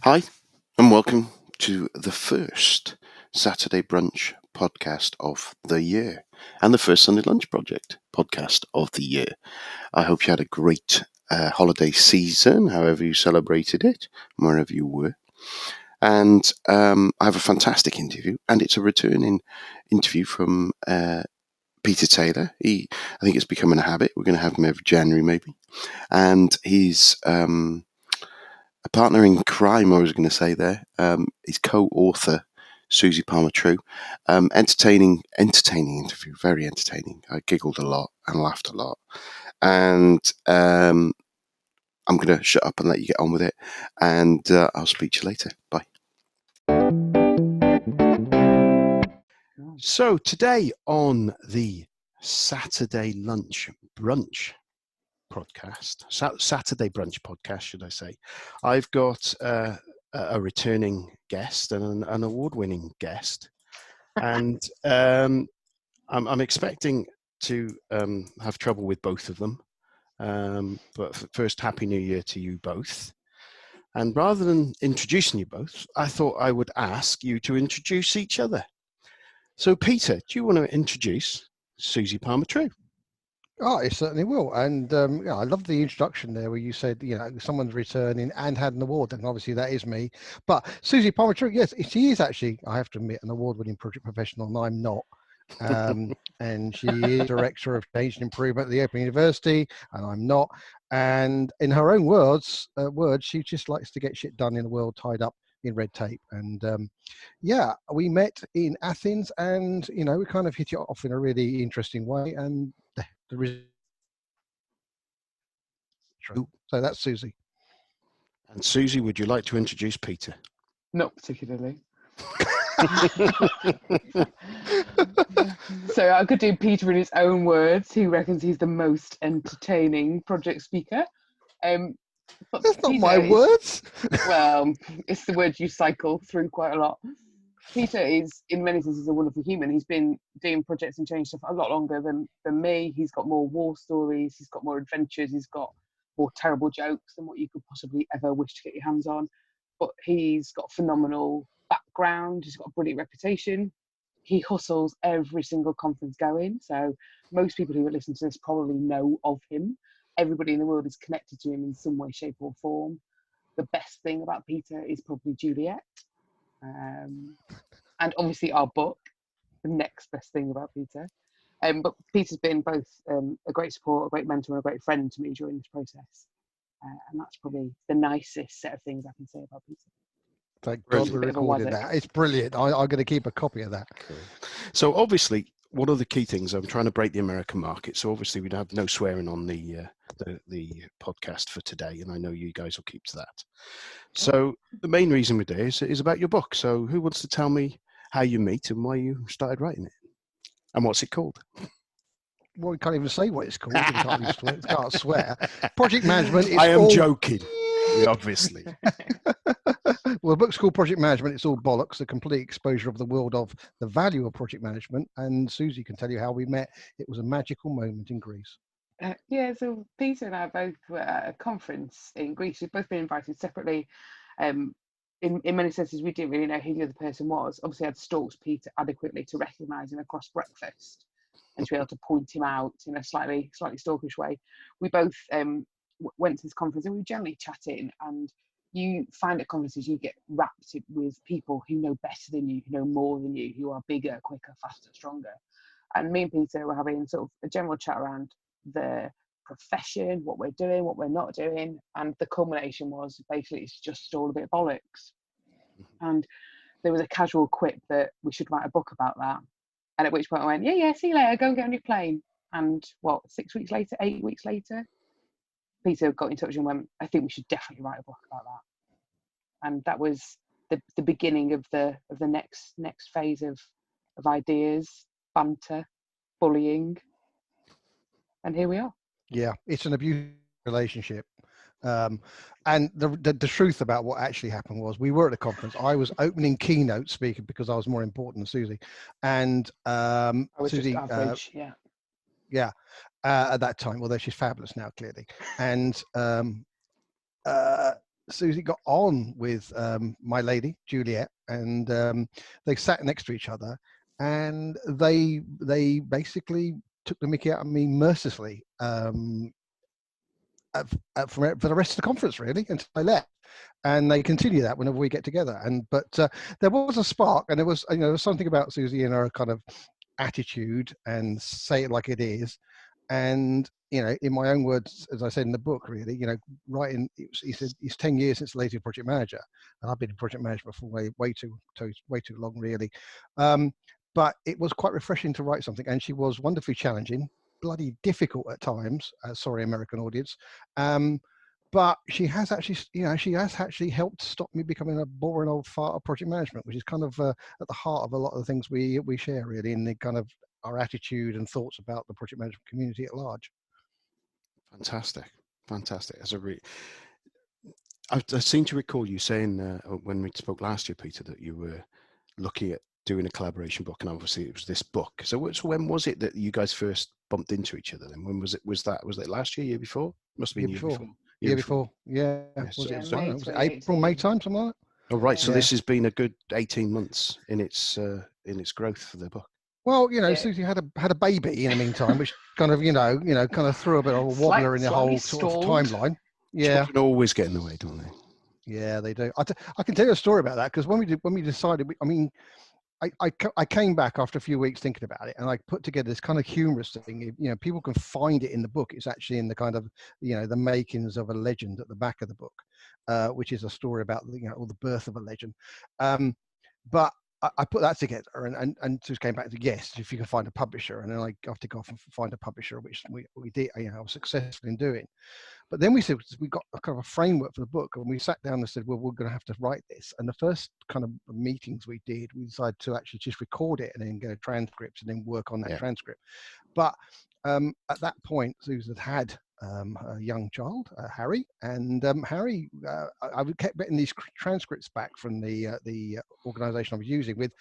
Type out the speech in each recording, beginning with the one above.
Hi, and welcome to the first Saturday Brunch podcast of the year and the first Sunday Lunch Project podcast of the year. I hope you had a great holiday season, however you celebrated it, wherever you were. And I have a fantastic interview, and it's a returning interview from Peter Taylor. I think it's becoming a habit. We're going to have him every January, maybe. And he's a partner in crime, I was going to say there. His co-author, Susie Palmer-Trew. Entertaining interview, very entertaining. I giggled a lot and laughed a lot. And I'm going to shut up and let you get on with it. And I'll speak to you later. Bye. So today on the Saturday Lunch Brunch podcast, Saturday Brunch podcast, should I say, I've got a returning guest and an award-winning guest, and I'm expecting to have trouble with both of them. But first, Happy New Year to you both. And rather than introducing you both, I thought I would ask you to introduce each other. So, Peter, do you want to introduce Susie Palmer-Trew? Oh, it certainly will. And I love the introduction there where you said, someone's returning and had an award. And obviously that is me. But Susie Palmer-Trew, yes, she is actually, I have to admit, an award-winning project professional, and I'm not. And she is director of change and improvement at the Open University, and I'm not. And in her own words, she just likes to get shit done in a world tied up in red tape. And we met in Athens, and we kind of hit it off in a really interesting way. And so that's Susie. And Susie, would you like to introduce Peter? Not particularly. So I could do Peter in his own words. He reckons he's the most entertaining project speaker. But that's not my words. Well, it's the word you cycle through quite a lot. Peter is, in many senses, a wonderful human. He's been doing projects and change stuff a lot longer than me. He's got more war stories. He's got more adventures. He's got more terrible jokes than what you could possibly ever wish to get your hands on. But he's got phenomenal background. He's got a brilliant reputation. He hustles every single conference going. So most people who are listening to this probably know of him. Everybody in the world is connected to him in some way, shape or form. The best thing about Peter is probably Juliet. And obviously our book, the next best thing about Peter. But Peter's been both a great support, a great mentor, and a great friend to me during this process. And that's probably the nicest set of things I can say about Peter. Thank God we recorded that. It's brilliant. I'm going to keep a copy of that. Cool. So obviously, one of the key things, I'm trying to break the American market. So obviously we'd have no swearing on the podcast for today. And I know you guys will keep to that. So the main reason we're there is about your book. So who wants to tell me how you meet and why you started writing it? And what's it called? Well, we can't even say what it's called. We can't swear. Project management. I am joking, obviously. Well, the book's called Project Management. It's All Bollocks, a complete exposure of the world of the value of project management. And Susie can tell you how we met. It was a magical moment in Greece. So Peter and I both were at a conference in Greece. We've both been invited separately. In many senses, we didn't really know who the other person was. Obviously, I'd stalked Peter adequately to recognise him across breakfast and to be able to point him out in a slightly stalkish way. We both went to this conference and we were generally chatting. And you find at conferences you get wrapped with people who know better than you, who know more than you, who are bigger, quicker, faster, stronger. And me and Peter were having sort of a general chat around the profession, what we're doing, what we're not doing, and the culmination was basically it's just all a bit of bollocks. And there was a casual quip that we should write a book about that, and at which point I went, yeah, see you later, go and get on your plane. And 8 weeks later, Peter got in touch and went, I think we should definitely write a book about that. And that was the beginning of the next phase of ideas, banter, bullying, and here we are. Yeah, it's an abusive relationship. And the truth about what actually happened was we were at a conference. I was opening keynote speaker because I was more important than Susie. And I was Susie, just average, at that time, although she's fabulous now, clearly. And Susie got on with my lady Juliet, and they sat next to each other, and they basically took the mickey out of me mercilessly for the rest of the conference, really, until I left. And they continue that whenever we get together. But there was a spark, and there was something about Susie and her kind of attitude and say it like it is. And in my own words, as I said in the book, really, writing, he said it's 10 years since the latest project manager, and I've been in project management for way too long, really. But it was quite refreshing to write something, and she was wonderfully challenging, bloody difficult at times. Sorry, American audience. But she has actually helped stop me becoming a boring old fart of project management, which is kind of at the heart of a lot of the things we share, really, in the kind of our attitude and thoughts about the project management community at large. Fantastic. As I seem to recall you saying when we spoke last year, Peter, that you were looking at doing a collaboration book, and obviously it was this book. So when was it that you guys first bumped into each other? Then when was it? Was it last year before? Must have been year before. Year before. Yeah. Was it April, May time, something like that? Oh, right. So this has been a good 18 months in its growth for the book. Well, Susie had a baby in the meantime, which kind of kind of threw a bit of a wobbler in the whole sort of timeline. Yeah, children always get in the way, don't they? Yeah, they do. I can tell you a story about that, because when we decided, I came back after a few weeks thinking about it, and I put together this kind of humorous thing. People can find it in the book. It's actually in the kind of the makings of a legend at the back of the book, which is a story about all the birth of a legend. But I put that together, and just came back to yes, if you can find a publisher, and then I have to go off and find a publisher, which we did. I was successful in doing. But then we said we got a kind of a framework for the book, and we sat down and said, well, we're going to have to write this. And the first kind of meetings we did, we decided to actually just record it and then get a transcript and then work on that transcript. But at that point, Susan had a young child, Harry, and Harry, I kept getting these transcripts back from the organisation I was using with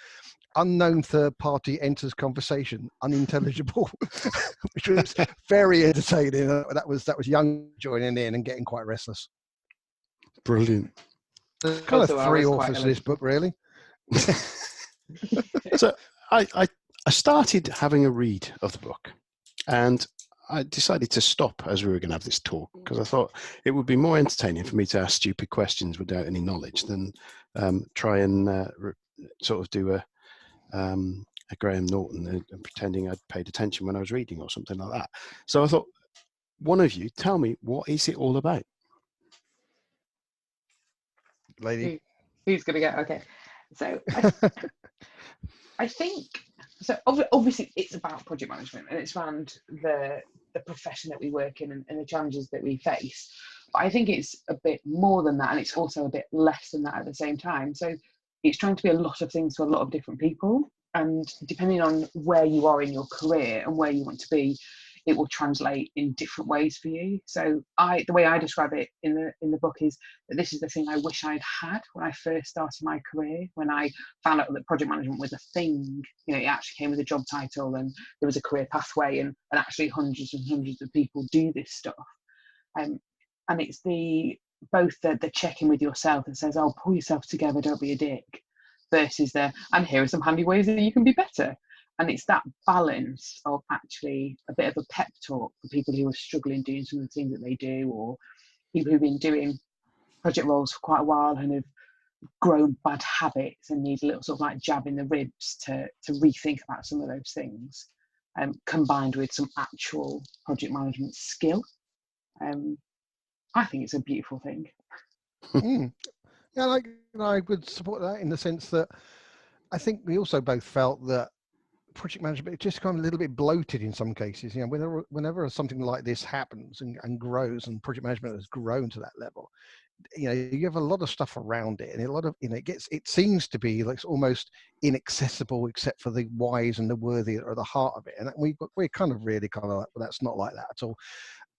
unknown third party enters conversation, unintelligible, which was very entertaining. That was young joining in and getting quite restless. Brilliant. There's kind of three authors to this book, really. So I started having a read of the book, and I decided to stop as we were going to have this talk, because I thought it would be more entertaining for me to ask stupid questions without any knowledge than try and sort of do a Graham Norton and pretending I'd paid attention when I was reading or something like that. So I thought, one of you tell me, what is it all about? Lady. Who's going to go? Okay. So I think, so obviously it's about project management, and it's around the profession that we work in and the challenges that we face. But I think it's a bit more than that, and it's also a bit less than that at the same time. So it's trying to be a lot of things to a lot of different people, and depending on where you are in your career and where you want to be, it will translate in different ways for you. So the way I describe it in the book is that this is the thing I wish I'd had when I first started my career, when I found out that project management was a thing. It actually came with a job title, and there was a career pathway, and actually hundreds and hundreds of people do this stuff. And it's both the check-in with yourself that says, oh, pull yourself together, don't be a dick, versus and here are some handy ways that you can be better. And it's that balance of actually a bit of a pep talk for people who are struggling doing some of the things that they do, or people who've been doing project roles for quite a while and have grown bad habits and need a little sort of like jab in the ribs to rethink about some of those things, combined with some actual project management skill. I think it's a beautiful thing. Yeah, I would support that in the sense that I think we also both felt that project management just kind of a little bit bloated in some cases. Whenever something like this happens and grows, and project management has grown to that level, you have a lot of stuff around it, and a lot of it seems to be like almost inaccessible except for the wise and the worthy that are the heart of it. And we're kind of really kind of like, well, that's not like that at all.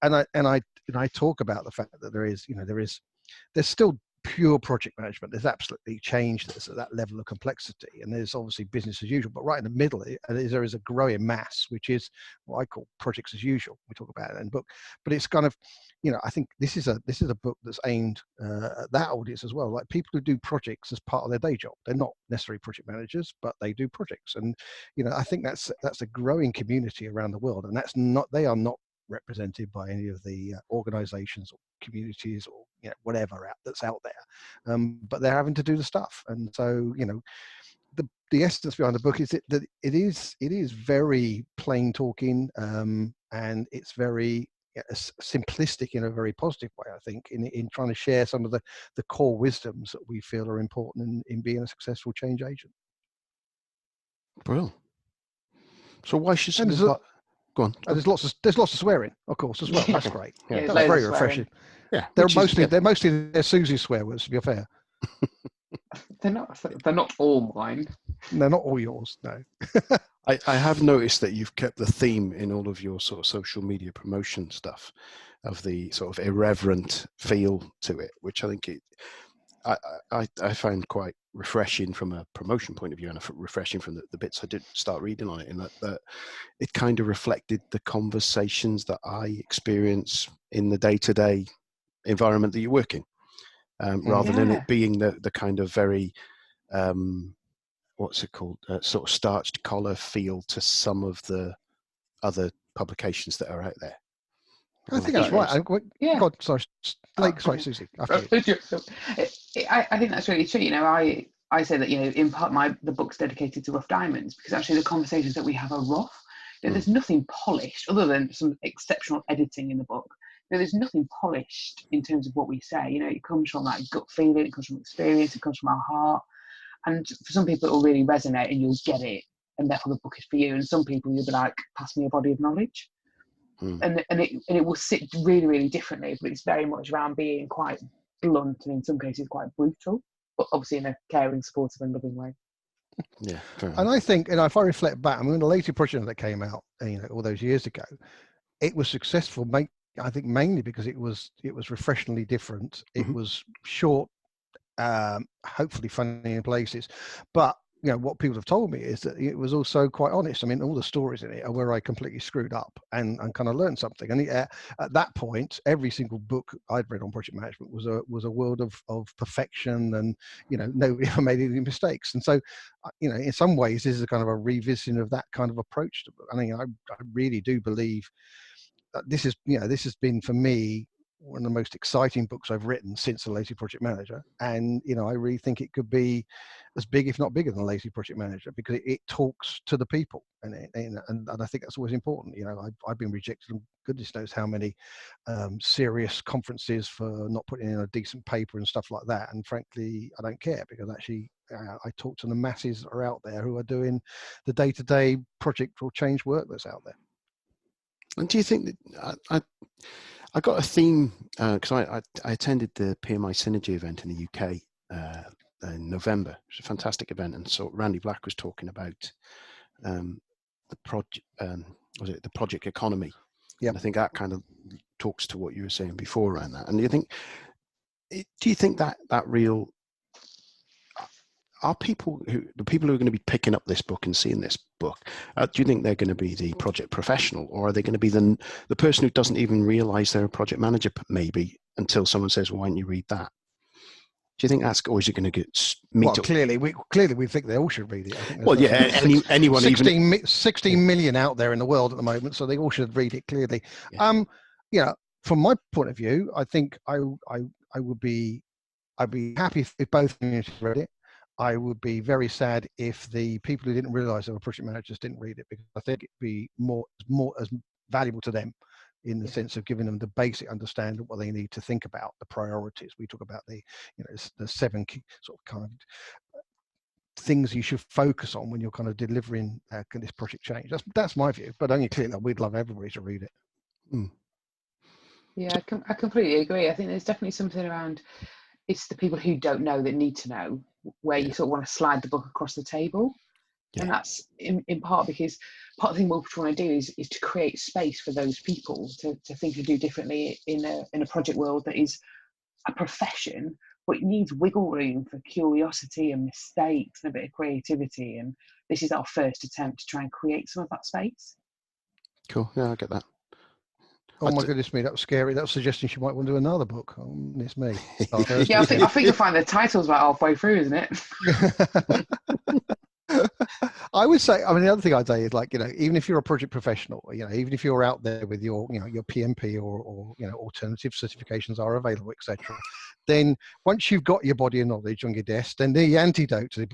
And I talk about the fact that there's still pure project management. There's absolutely change that's at that level of complexity, and there's obviously business as usual. But right in the middle, there is a growing mass, which is what I call projects as usual. We talk about it in the book, but it's kind of, I think this is a book that's aimed at that audience as well. Like people who do projects as part of their day job. They're not necessarily project managers, but they do projects, and I think that's a growing community around the world, and they are not represented by any of the organizations or communities or whatever that's out there, but they're having to do the stuff. And so the essence behind the book is that it is very plain talking, and it's very simplistic in a very positive way, I think, in trying to share some of the core wisdoms that we feel are important in being a successful change agent. Brilliant. So why should someone go on? There's lots of swearing, of course, as well. That's great. Yeah, that's very refreshing. Yeah, they're mostly Susie's swear words, to be fair. They're not all mine. They're not all yours, no. I have noticed that you've kept the theme in all of your sort of social media promotion stuff of the sort of irreverent feel to it, which I think I find quite refreshing from a promotion point of view, and refreshing from the bits I did start reading on it, in that it kind of reflected the conversations that I experience in the day-to-day environment that you work in, rather than it being the kind of very what's it called, sort of starched collar feel to some of the other publications that are out there. I think that's right. God, sorry, sorry, Susie. I think that's really true. I say that, in part the book's dedicated to rough diamonds, because actually the conversations that we have are rough. There's nothing polished other than some exceptional editing in the book. There's nothing polished in terms of what we say. It comes from that gut feeling, it comes from experience, it comes from our heart. And for some people, it will really resonate and you'll get it, and therefore the book is for you. And some people, you'll be like, pass me a body of knowledge. And it will sit really, really differently, but it's very much around being quite blunt and in some cases quite brutal, but obviously in a caring, supportive and loving way. Yeah. And I think, if I reflect back, the later project that came out, all those years ago, it was successful, I think mainly because it was refreshingly different. It was short, hopefully funny in places, but what people have told me is that it was also quite honest. All the stories in it are where I completely screwed up and kind of learned something. And at that point, every single book I'd read on project management was a world of perfection, and nobody ever made any mistakes. And so, in some ways, this is a kind of a revisiting of that kind of approach to it. I really do believe that this has been for me one of the most exciting books I've written since The Lazy Project Manager. And, I really think it could be as big, if not bigger than The Lazy Project Manager, because it talks to the people. And I think that's always important. I've been rejected on goodness knows how many serious conferences for not putting in a decent paper and stuff like that. And frankly, I don't care, because actually I talk to the masses that are out there who are doing the day-to-day project or change work that's out there. And do you think that I got a theme, because I attended the PMI Synergy event in the UK in November. It was a fantastic event, and so Randy Black was talking about the project economy. Yeah, I think that kind of talks to what you were saying before around that. And do you think that real are the people who are going to be picking up this book and seeing this book, do you think they're going to be the project professional, or are they going to be the person who doesn't even realize they're a project manager, maybe, until someone says, well, why don't you read that? Do you think that's, or is it going to get clearly we think they all should read it. I think anyone 16 million out there in the world at the moment, so they all should read it, clearly. Yeah. From my point of view, I think I'd be happy if both communities read it. I would be very sad if the people who didn't realize they were project managers didn't read it, because I think it'd be more as valuable to them, in the sense of giving them the basic understanding of what they need to think about, the priorities. We talk about the 7 key sort of kind of things you should focus on when you're kind of delivering this project change. That's my view, but only clearly we'd love everybody to read it. Yeah, I completely agree. I think there's definitely something around, it's the people who don't know that need to know, where you sort of want to slide the book across the table. And that's in part because part of the thing we're trying to do is to create space for those people to think and do differently in a project world that is a profession, but it needs wiggle room for curiosity and mistakes and a bit of creativity. And this is our first attempt to try and create some of that space. Cool. Yeah, I get that. Oh my goodness me, that was scary. That was suggesting she might want to do another book. Oh, goodness me. Yeah, I think you'll find the title's about halfway through, isn't it? I would say, I mean, the other thing I'd say is, like, you know, even if you're a project professional, you know, even if you're out there with your, you know, your PMP or you know, alternative certifications are available, etc., then once you've got your body of knowledge on your desk, then the antidote to the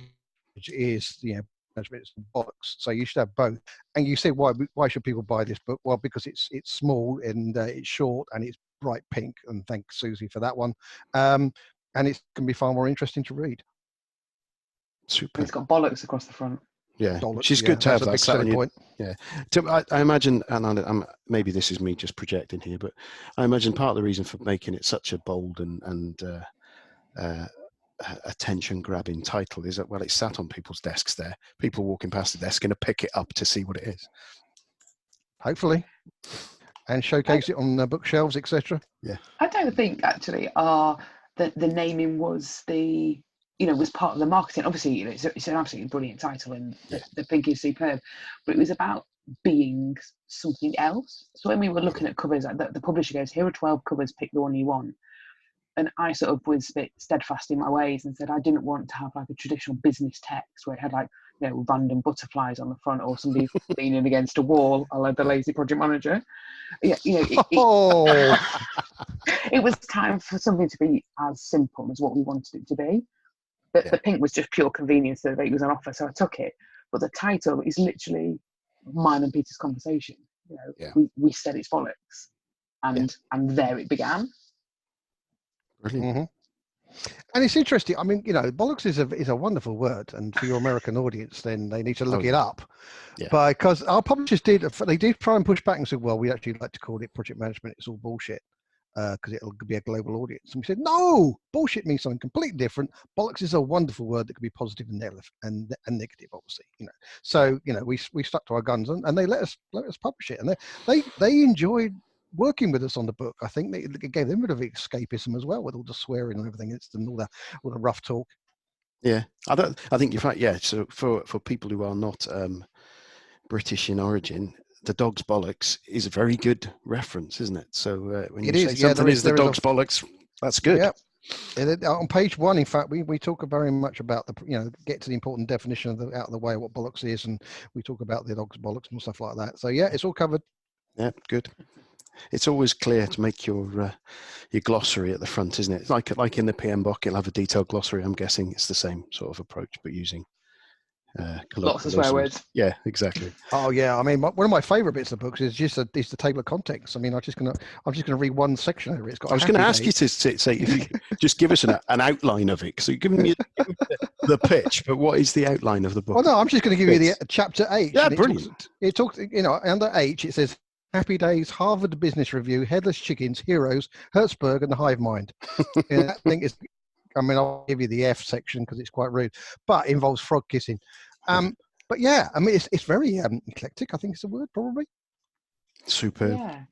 is, you know, management bollocks. So you should have both. And you say, why should people buy this book? Well, because it's small and it's short and it's bright pink. And thanks, Susie, for that one. And it can be far more interesting to read. Super. It's got bollocks across the front. Yeah, Bollocks, she's good to have that sat on your, point. Yeah, I imagine, and maybe this is me just projecting here, but I imagine part of the reason for making it such a bold and attention-grabbing title is that, well, it's sat on people's desks there. People walking past the desk going to pick it up to see what it is. Hopefully, and showcase it on bookshelves, etc. Yeah, I don't think actually the naming was was part of the marketing. Obviously, you know, it's an absolutely brilliant title, and the pink is superb. But it was about being something else. So when we were looking at covers, like the publisher goes, "Here are 12 covers. Pick the one you want." And I sort of was a bit steadfast in my ways and said I didn't want to have like a traditional business text where it had, like, you know, random butterflies on the front or somebody leaning against a wall, I like the lazy project manager. Yeah, you know, it was time for something to be as simple as what we wanted it to be. But the pink was just pure convenience that it was on offer, so I took it. But the title is literally mine and Peter's conversation. You know, we said it's bollocks, and there it began. Mm-hmm. And it's interesting. I mean, you know, bollocks is a wonderful word, and for your American audience, then they need to look it up. Yeah. Because our publishers did try and push back and said, well, we actually like to call it project management. It's all bullshit because it'll be a global audience. And we said, no, bullshit means something completely different. Bollocks is a wonderful word that can be positive and negative, obviously. You know, so you know, we stuck to our guns and they let us publish it, and they enjoyed working with us on the book. I think it gave them a bit of escapism as well, with all the swearing and everything. It's all the rough talk. Yeah, I think you're right. Yeah, so for people who are not British in origin, the dog's bollocks is a very good reference, isn't it? So when you say something is the dog's bollocks, that's good. Yeah. On page 1, in fact, we talk very much about get to the important definition out of the way of what bollocks is, and we talk about the dog's bollocks and stuff like that. So yeah, it's all covered. Yeah, good. It's always clear to make your glossary at the front, isn't it? Like in the PM book, it'll have a detailed glossary. I'm guessing it's the same sort of approach, but using lots of swear words. Yeah, exactly. Oh yeah, I mean, one of my favourite bits of the books is just the table of contents. I mean, I'm just gonna read one section over it. I was going to ask you to say if you just give us an outline of it. So you're giving me the pitch, but what is the outline of the book? Oh no, I'm just going to give you the chapter H. Yeah, brilliant. It talks, you know, under H it says Happy Days, Harvard Business Review, Headless Chickens, Heroes, Hertzberg, and the Hive Mind. And that thing is, I mean, I'll give you the F section because it's quite rude, but it involves frog kissing. But yeah, I mean, it's very eclectic. I think it's a word, probably. Superb. Yeah.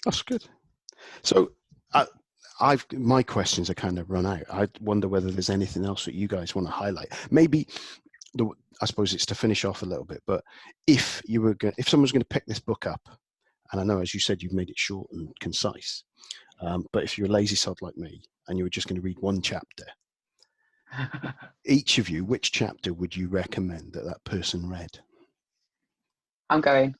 That's good. So my questions are kind of run out. I wonder whether there's anything else that you guys want to highlight. Maybe I suppose it's to finish off a little bit, but if someone's going to pick this book up, and I know, as you said, you've made it short and concise, but if you're a lazy sod like me and you were just going to read one chapter, each of you, which chapter would you recommend that person read? I'm going.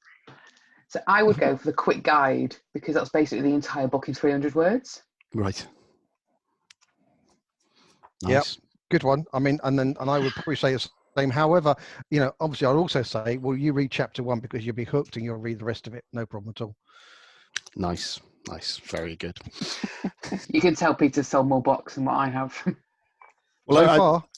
So I would go for the quick guide, because that's basically the entire book in 300 words. Right. Nice. Yep. Good one. I mean, and I would probably say the same. However, you know, obviously I'd also say, well, you read chapter 1 because you'll be hooked and you'll read the rest of it. No problem at all. Nice. Very good. You can tell Peter sold more books than what I have. Well,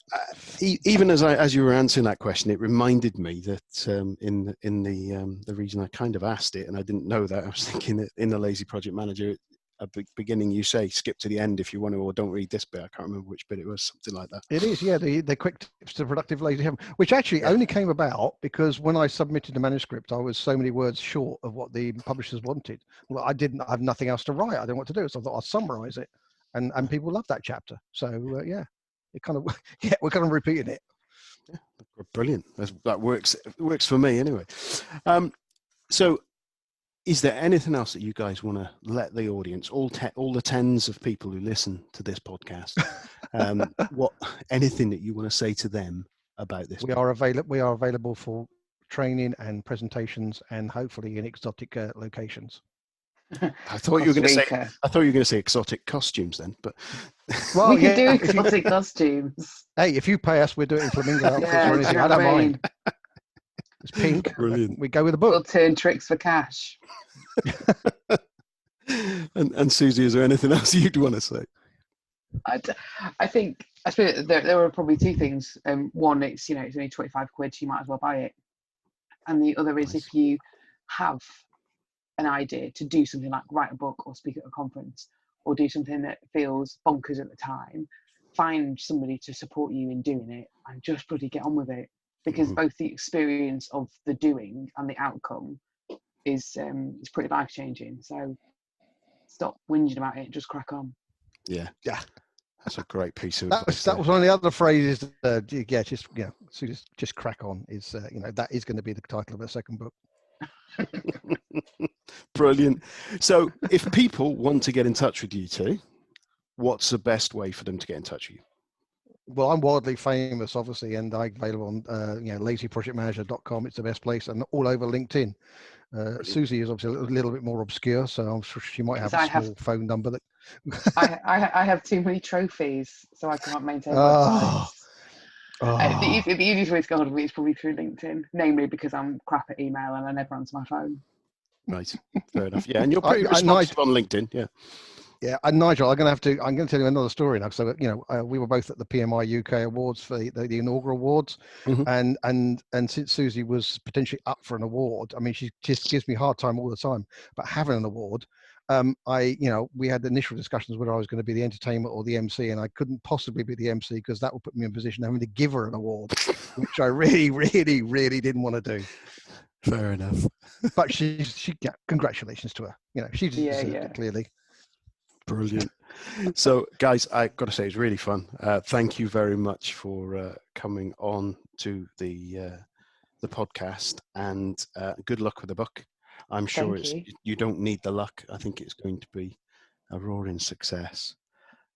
even as you were answering that question, it reminded me that in the reason I kind of asked it, and I didn't know that, I was thinking that in the Lazy Project Manager, at the beginning you say skip to the end if you want to, or don't read this bit. I can't remember which bit it was, something like that. It is, yeah, the quick tips to productive lazy having, which actually only came about because when I submitted the manuscript, I was so many words short of what the publishers wanted. Well, I have nothing else to write. I didn't know what to do, so I thought I'll summarize it. and people love that chapter. So yeah, it kind of we're kind of repeating it. Yeah, brilliant. That works. It works for me anyway. So, is there anything else that you guys want to let the audience, all the tens of people who listen to this podcast, anything that you want to say to them about this? We are available for training and presentations, and hopefully in exotic locations. I thought you were going to say exotic costumes then, but well, we could do exotic costumes. Hey, if you pay us, we're doing flamingo outfits or anything. I don't mind. It's pink. Brilliant. We go with a book. We'll turn tricks for cash. and Susie, is there anything else you'd want to say? I think I suppose there are probably two things. One, it's it's only 25 quid, so you might as well buy it. And the other is, if you have an idea to do something like write a book or speak at a conference or do something that feels bonkers at the time, find somebody to support you in doing it and just bloody get on with it. Because both the experience of the doing and the outcome is pretty life-changing. So stop whinging about it, just crack on. Yeah. That's a great piece of advice. That was one of the other phrases. Just crack on is that is going to be the title of a second book. Brilliant. So if people want to get in touch with you two, what's the best way for them to get in touch with you? Well, I'm wildly famous, obviously, and I'm available on lazyprojectmanager.com. It's the best place, and all over LinkedIn. Susie is obviously a little bit more obscure, so I'm sure she might have a small phone number. That I have too many trophies, so I can't maintain websites. The easiest way to get hold of me is probably through LinkedIn, namely because I'm crap at email and I never answer my phone. Right, fair enough. Yeah, and you're pretty responsive on LinkedIn. Yeah, and Nigel, I'm going to tell you another story now. So we were both at the PMI UK Awards for the inaugural awards, and since Susie was potentially up for an award, I mean, she just gives me a hard time all the time about having an award. We had initial discussions whether I was going to be the entertainment or the MC, and I couldn't possibly be the MC because that would put me in a position of having to give her an award, which I really, really, really didn't want to do. Fair enough. But she congratulations to her. She deserved it, clearly. Brilliant. So, guys, I got to say, it's really fun. Thank you very much for coming on to the podcast, and good luck with the book. I'm sure you don't need the luck. I think it's going to be a roaring success,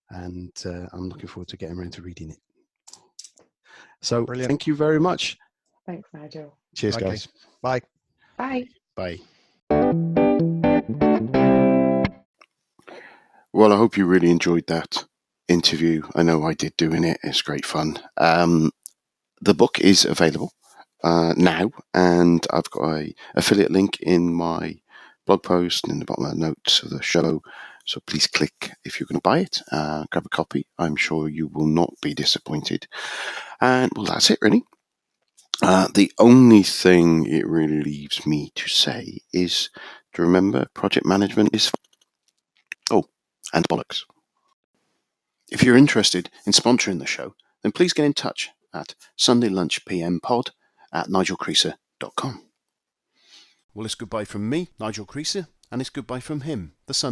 and I'm looking forward to getting around to reading it. So, brilliant. Thank you very much. Thanks, Nigel. Cheers, guys. Bye. Bye. Bye. Well, I hope you really enjoyed that interview. I know I did doing it. It's great fun. The book is available now, and I've got an affiliate link in my blog post and in the bottom of the notes of the show. So please click if you're going to buy it. Grab a copy. I'm sure you will not be disappointed. And well, that's it really. The only thing it really leaves me to say is to remember project management is fun. Oh, and bollocks. If you're interested in sponsoring the show, then please get in touch at sundaylunchpmpod@nigelcreaser.com. Well, it's goodbye from me, Nigel Creaser, and it's goodbye from him, the Sunday